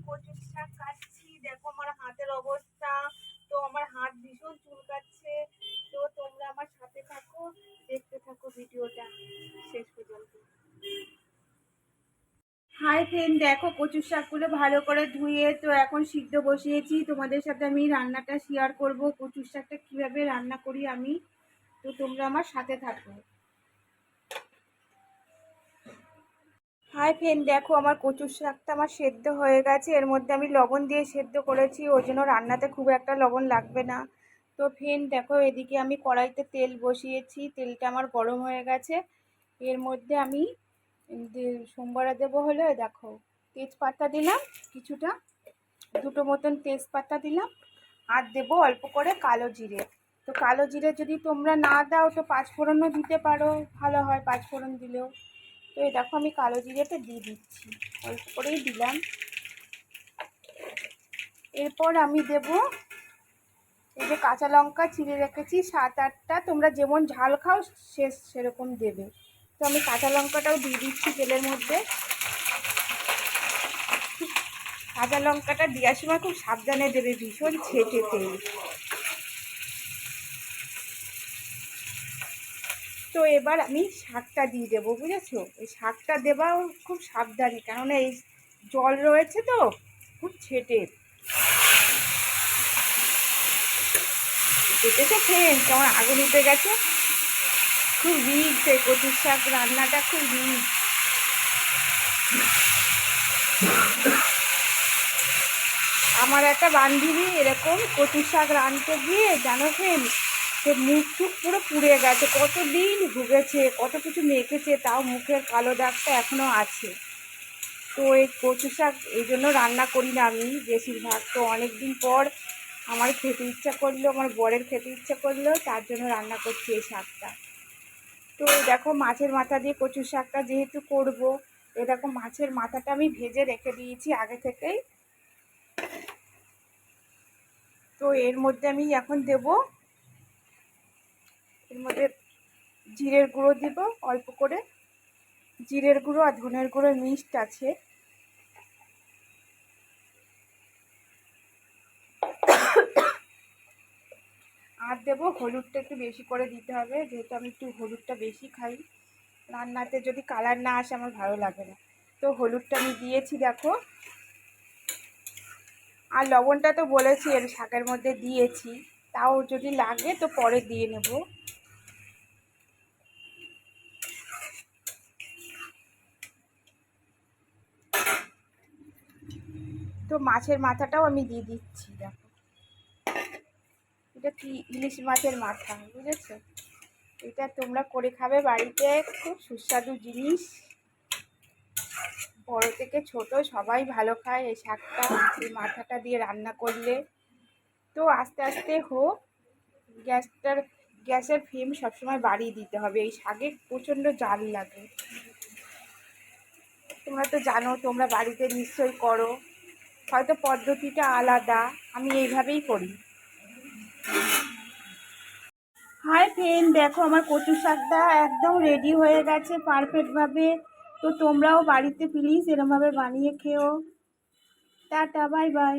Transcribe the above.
কচুর শাক কাটছি। দেখো আমার হাতের অবস্থা। তো আমার হাত ভীষণ চুলকাচ্ছে। তো তোমরা আমার সাথে থাকো, দেখতে থাকো ভিডিওটা শেষ পর্যন্ত। হাই ফ্রেন্ড, দেখো কচুর শাকগুলো ভালো করে ধুয়ে তো এখন সিদ্ধ বসিয়েছি। তোমাদের সাথে আমি রান্নাটা শেয়ার করব, কচুর শাকটা কিভাবে রান্না করি আমি। তো তোমরা আমার সাথে থাকো। হাই ফ্রেন্ড, দেখো আমার কচুর শাকটা আমার সেদ্ধ হয়ে গেছে। এর মধ্যে আমি লবণ দিয়ে সেদ্ধ করেছি, ওই জন্য রান্নাতে খুব একটা লবণ লাগবে না। তো ফ্রেন্ড দেখো, এদিকে আমি কড়াইতে তেল বসিয়েছি, তেলটা আমার গরম হয়ে গেছে। এর মধ্যে আমি সোমবারে দেবো হলো, দেখো তেজপাতা দিলাম কিছুটা, দুটো মতন তেজপাতা দিলাম, আর দেবো অল্প করে কালো জিরে। তো কালো জিরে যদি তোমরা না দাও তো পাঁচফোড়নও দিতে পারো, ভালো হয় পাঁচফোড়ন দিলেও। তো এই দেখো আমি কালো জিরেটা দিয়ে দিচ্ছি, অল্প করেই দিলাম। এরপর আমি দেব এই যে কাঁচা লঙ্কা চিড়ে রেখেছি 7-8টা, তোমরা যেমন ঝাল খাও সেরকম দেবে। তো আমি কাঁচা লঙ্কাটাও দিয়ে দিচ্ছি তেলের মধ্যে। কাঁচা লঙ্কাটা দেওয়ার সময় খুব সাবধানে দেবে, ভীষণ ছেটে তেল। তো এবার আমি শাকটা দিয়ে দেবো, বুঝেছো? এই শাকটা দেওয়াও খুব সাবধানে, কেননা এই জল রয়েছে তো খুব ছেটে। দেখেছো ফ্রেন্ড কেমন আগুন উঠে গেছে? খুব রিস্ক এই কচুর শাক রান্নাটা, খুব রিস্ক। আমার একটা বান্ধবী এরকম কচুর শাক রাঁধতে গিয়ে জানো ফ্রেন্ড, সে মুখ টুক পুরো পুড়ে গেছে, কতদিন ভুগেছে, কত কিছু মেখেছে, তাও মুখের কালো দাগটা এখনও আছে। তো এই কচু শাক এই জন্য রান্না করি না আমি বেশিরভাগ। তো অনেক দিন পর আমার খেতে ইচ্ছা করলো, আমার বরের খেতে ইচ্ছা করলো, তার জন্য রান্না করছি এই শাকটা। তো দেখো মাছের মাথা দিয়ে কচু শাকটা যেহেতু করব, এরকম মাছের মাথাটা আমি ভেজে রেখে দিয়েছি আগে থেকেই। তো এর মধ্যে আমি এখন দেব, এর মধ্যে জিরের গুঁড়ো দিব অল্প করে, জিরের গুঁড়ো আর ধনের গুঁড়ো মিক্সড আছে। আর দেবো হলুদটা একটু বেশি করে দিতে হবে, যেহেতু আমি একটু হলুদটা বেশি খাই। রান্নাতে যদি কালার না আসে আমার ভালো লাগে না। তো হলুদটা আমি দিয়েছি দেখো। আর লবণটা তো বলেছি এর শাকের মধ্যে দিয়েছি, তাও যদি লাগে তো পরে দিয়ে নেব। তো মাছের মাথাটাও আমি দিয়ে দিচ্ছি দেখো। এটা কি ইলিশ মাছের মাথা, বুঝেছো? এটা তোমরা করে খাবে বাড়িতে, খুব সুস্বাদু জিনিস। বড় থেকে ছোট সবাই ভালো খায় এই শাকটা, এই মাথাটা দিয়ে রান্না করলে। তো আস্তে আস্তে হোক, গ্যাসের ফ্লেম সবসময় বাড়িয়ে দিতে হবে, এই শাকে প্রচণ্ড জাল লাগে। তোমরা তো জানো, তোমরা বাড়িতে নিশ্চয়ই করো, হয়তো পদ্ধতিটা আলাদা, আমি এইভাবেই করি। হাই ফ্রেন্ড, দেখো আমার কচু শাকটা একদম রেডি হয়ে গেছে পারফেক্টভাবে। তো তোমরাও বাড়িতে প্লিজ এরমভাবে বানিয়ে খেও। Tata, bye bye.